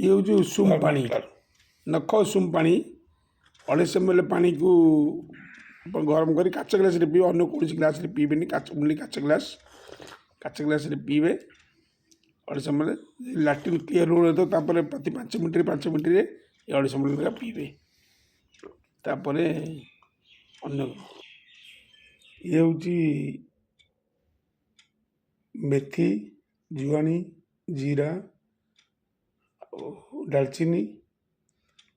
ये हूँ उषुम पानी नख उषुम पानी 250 ml पानी को गरम कर काच ग्लास पीबे अन्य कौन ग्लास पीबे काच ग्लास पीबे 250 ml लाट्रिन क्लीयर हो तो प्रति 5 मिनट ये 250 ml पीबे तापर अन्य ये हूँ मेथी जुआनी जीरा डालचीनी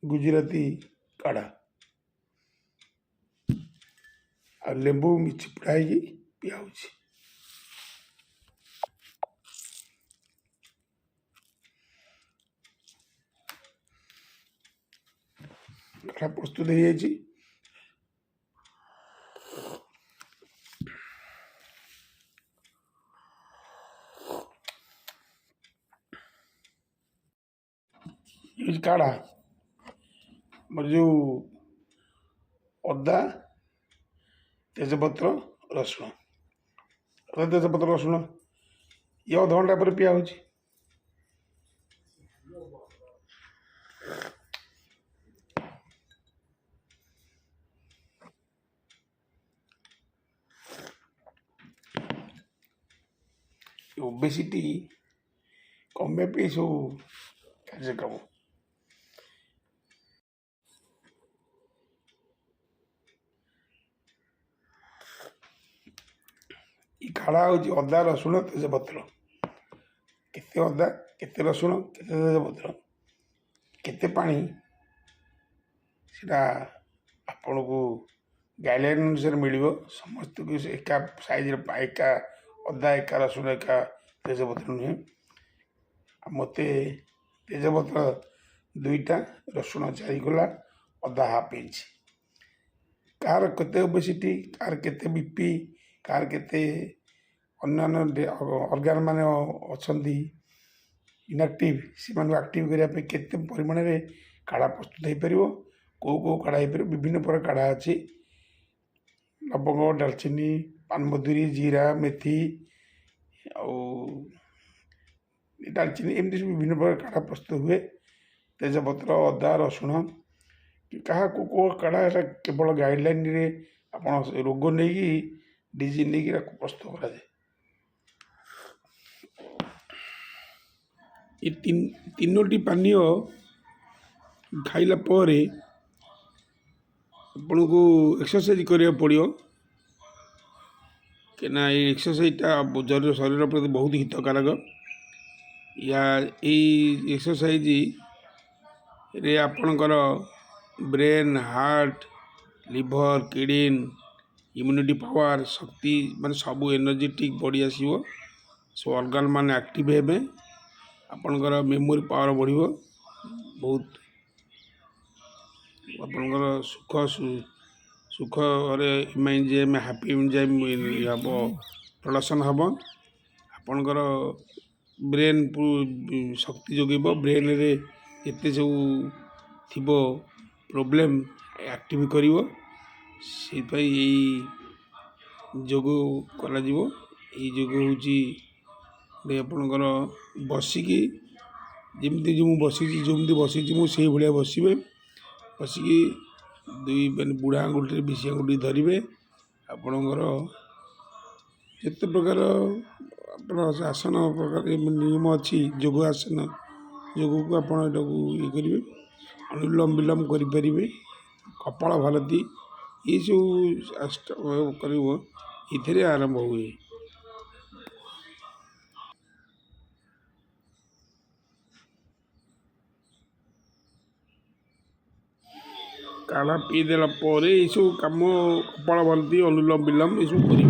गुजराती काढ़ा आ लेंबू चिपुड़ा पिया काढ़ा प्रस्तुत हो जाए। काढ़ा मोर जो अदा तेजपत्र रसुण अदा तेजपत्र रसुण ये अध घंटा पर पिया हो। ओबेसिटी कमे पे सब कार्यक्रम काढ़ा हूँ अदा रसुण तेजपत्र केते अदा केते रसुण केते तेजपत्र केते पानी सेटा आपन को गाइडलाइन अनुसार मिल समस्त को एका साइज एका अदा एका रसुण एका तेजपत्र नुहे मत तेजपत्र 2टा रसुण 4 गोला अदा हाफ इंच कार केते ओबेसिटी कार केते बीपी कार केते अन्य अर्गान मान अच्छा इनएक्टिव से एक्टिव करने केते परिमाण में काढ़ा प्रस्तुत हो पार कौ काढ़ा हो पार विभिन्न प्रकार काढ़ा अच्छी लवंग डालचीनी पानमधुरी जीरा मेथी डालचीनी एमती सब विभिन्न प्रकार काढ़ा प्रस्तुत हुए तेजपत्र अदा रसुण क्या कौ काढ़ा केवल गाइडलाइन रे आप रोग नहीं डिजीज नहीं प्रस्तुत कराए। ये तीनोटी पानीय खाइला परे आपन को एक्सरसाइज करिया पड़ियो केना ये एक्सरसाइजटा शरीर प्रति बहुत हितकारक या एक्सरसाइज रे आपणकर brain heart liver kidney immunity power शक्ति माने सबू एनर्जेटिक बॉडी आसीबो सब ऑर्गन मान एक्टिव हेबे आपणकर मेमोरी पावर बढ़िबो बहुत आपणकर सुख रे इमेजिन हैप्पी एंजाइम हम प्रोडक्शन हम आपणकर ब्रेन शक्ति जोगेब ब्रेन रे जिते सब थिबो प्रॉब्लम एक्टिव करिवो से जोग करा जीवो ये जोग हूँ आपणकर बसिकी जमी जो बसी मुझे भाया बसवे बसिकी दुई मैंने बुढ़ा आंगुठी विशी आंगुठी धरवे आपणकर जिते प्रकार आसन प्रकार नियम अच्छी जोग आसन जोग को आप ये करेंगे अनुलोम विलोम करें कपाल भारती ये सब कर आरंभ हुए। काढ़ा पीदेला ये सब कम कपाल भारती अनुलोम विलोम ये सब कर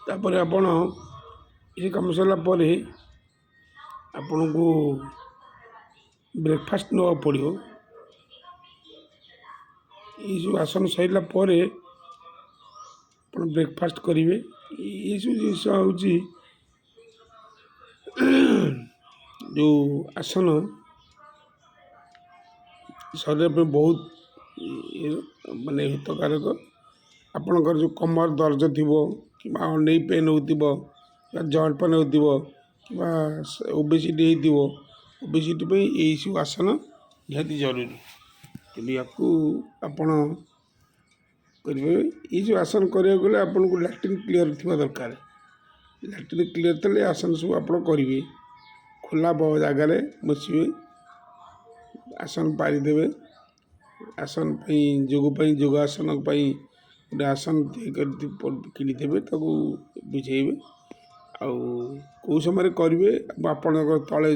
ତାପରେ ଆପଣ ଏ କାମ ସରିଲା ପରେ ଆପଣଙ୍କୁ ବ୍ରେକଫାଷ୍ଟ ନେବାକୁ ପଡ଼ିବ। ଏଇସବୁ ଆସନ ସରିଲା ପରେ ଆପଣ ବ୍ରେକଫାଷ୍ଟ କରିବେ। ଏଇସବୁ ଜିନିଷ ହେଉଛି ଯେଉଁ ଆସନ ଶରୀର ପାଇଁ ବହୁତ ମାନେ ହିତକାରକ। ଆପଣଙ୍କର ଯେଉଁ କମର ଦର୍ଜ ଥିବ କିମ୍ବା ଅନେଇ ପେନ୍ ହେଉଥିବ କିମ୍ବା ଜଏଣ୍ଟ ପେନ୍ ହେଉଥିବ କିମ୍ବା ଓବେସିଟି ହେଇଥିବ, ଓବେସିଟି ପାଇଁ ଏଇସବୁ ଆସନ ନିହାତି ଜରୁରୀ। କିନ୍ତୁ ୟାକୁ ଆପଣ କରିବେ। ଏଇ ଯେଉଁ ଆସନ କରିବାକୁ ଗଲେ ଆପଣଙ୍କୁ ଲାଟ୍ରିନ୍ କ୍ଲିୟର ଥିବା ଦରକାର। ଲାଟ୍ରିନ୍ କ୍ଲିୟର ଥିଲେ ଆସନ ସବୁ ଆପଣ କରିବେ। ଖୋଲା ଜାଗାରେ ବସିବେ, ଆସନ ପାରିଦେବେ। ଆସନ ପାଇଁ ଯୋଗ ଆସନ ପାଇଁ ଗୋଟେ ଆସନ କିଣିଦେବେ, ତାକୁ ବୁଝେଇବେ। ଆଉ କେଉଁ ସମୟରେ କରିବେ ଆପଣଙ୍କର ତଳେ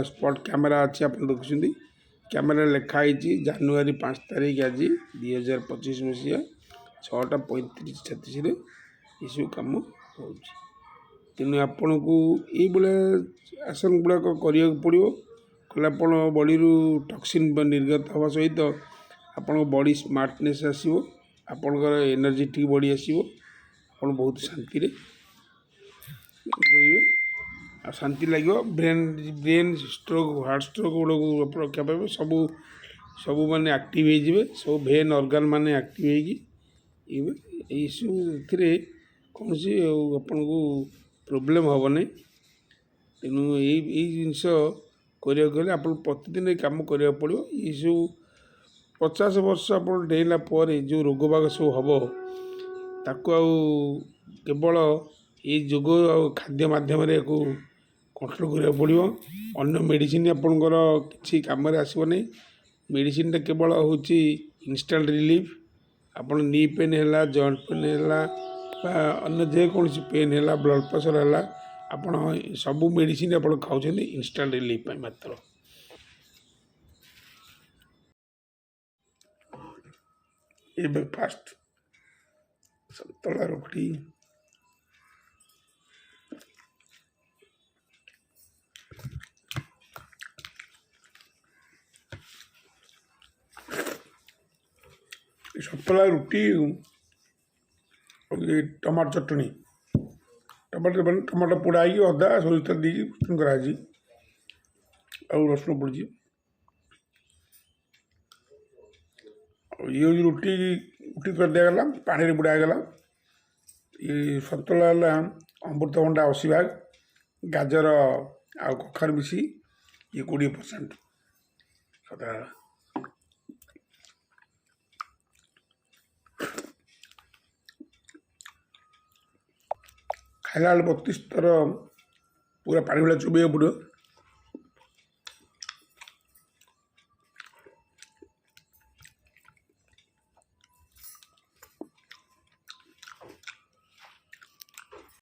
ସ୍ପଟ୍ କ୍ୟାମେରା ଅଛି, ଆପଣ ଦେଖୁଛନ୍ତି। କ୍ୟାମେରାରେ ଲେଖା ହେଇଛି ଜାନୁଆରୀ 5 ତାରିଖ ଆଜି 2025 ମସିହା 6:35-36ରେ ଏସବୁ କାମ ହେଉଛି। ତେଣୁ ଆପଣଙ୍କୁ ଏଇଭଳିଆ ଆସନ ଗୁଡ଼ାକ କରିବାକୁ ପଡ଼ିବ। କଲେ ଆପଣ ବଡ଼ିରୁ ଟକ୍ସିନ୍ ନିର୍ଗତ ହେବା ସହିତ ଆପଣଙ୍କ ବଡ଼ି ସ୍ମାର୍ଟନେସ୍ ଆସିବ, ଆପଣଙ୍କର ଏନର୍ଜେଟିକ୍ ବଡ଼ି ଆସିବ, ଆପଣ ବହୁତ ଶାନ୍ତିରେ ରହିବେ ଆଉ ଶାନ୍ତି ଲାଗିବ। ବ୍ରେନ୍ ଷ୍ଟ୍ରୋକ୍, ହାର୍ଟ ଷ୍ଟ୍ରୋକ୍ ଗୁଡ଼ାକୁ ରକ୍ଷା ପାଇବେ। ସବୁ ମାନେ ଆକ୍ଟିଭ୍ ହେଇଯିବେ, ସବୁ ଭେନ୍ ଅର୍ଗାନ୍ ମାନେ ଆକ୍ଟିଭ୍ ହେଇକି ଏଇସବୁ ଏଥିରେ କୌଣସି ଆପଣଙ୍କୁ ପ୍ରୋବ୍ଲେମ୍ ହେବ ନାହିଁ। ତେଣୁ ଏଇ ଜିନିଷ କରିବାକୁ ହେଲେ ଆପଣ ପ୍ରତିଦିନ ଏଇ କାମ କରିବାକୁ ପଡ଼ିବ। ଏଇସବୁ 50 ବର୍ଷ ଆପଣ ଡେଇଁଲା ପରେ ଯେଉଁ ରୋଗ ବାଗ ସବୁ ହେବ, ତାକୁ ଆଉ କେବଳ ଏଇ ଯୋଗ ଆଉ ଖାଦ୍ୟ ମାଧ୍ୟମରେ ୟାକୁ କଣ୍ଟ୍ରୋଲ୍ କରିବାକୁ ପଡ଼ିବ। ଅନ୍ୟ ମେଡ଼ିସିନ୍ ଆପଣଙ୍କର କିଛି କାମରେ ଆସିବ ନାହିଁ। ମେଡ଼ିସିନ୍ଟା କେବଳ ହେଉଛି ଇନଷ୍ଟାଣ୍ଟ ରିଲିଫ୍। ଆପଣ ନି ପେନ୍ ହେଲା, ଜଏଣ୍ଟ ପେନ୍ ହେଲା ବା ଅନ୍ୟ ଯେକୌଣସି ପେନ୍ ହେଲା, ବ୍ଲଡ଼ ପ୍ରେସର୍ ହେଲା, ଆପଣ ସବୁ ମେଡ଼ିସିନ୍ ଆପଣ ଖାଉଛନ୍ତି ଇନଷ୍ଟାଣ୍ଟ ରିଲିଫ୍ ପାଇଁ ମାତ୍ର। ଏ ବ୍ରେକଫାଷ୍ଟ ସନ୍ତୁଳା ରୁଟି, ସନ୍ତୁଳା ରୁଟି, ଟମାଟୋ ଚଟଣି, ଟମାଟୋ ପୋଡ଼ା ହେଇକି ଅଦା ସୋରିଷ ତେଲ ଦେଇକି ଚଟଣି କରାହେଇଛି ଆଉ ରସୁଣ ପଡ଼ିଛି। ଆଉ ଇଏ ହେଉଛି ରୁଟି କରିଦିଆଗଲା, ପାଣିରେ ବୁଡ଼ା ହେଇଗଲା। ଏ ସନ୍ତୁଳା ହେଲା ଅମୃତଭଣ୍ଡା 80 ଭାଗ, ଗାଜର ଆଉ କଖାରୁ ମିଶି ଇଏ 20%। ଖାଇଲା ବେଳେ 32 ଥର ପୁରା ପାଣି ଭଳିଆ ଚୋବେଇବାକୁ ପଡ଼ିବ।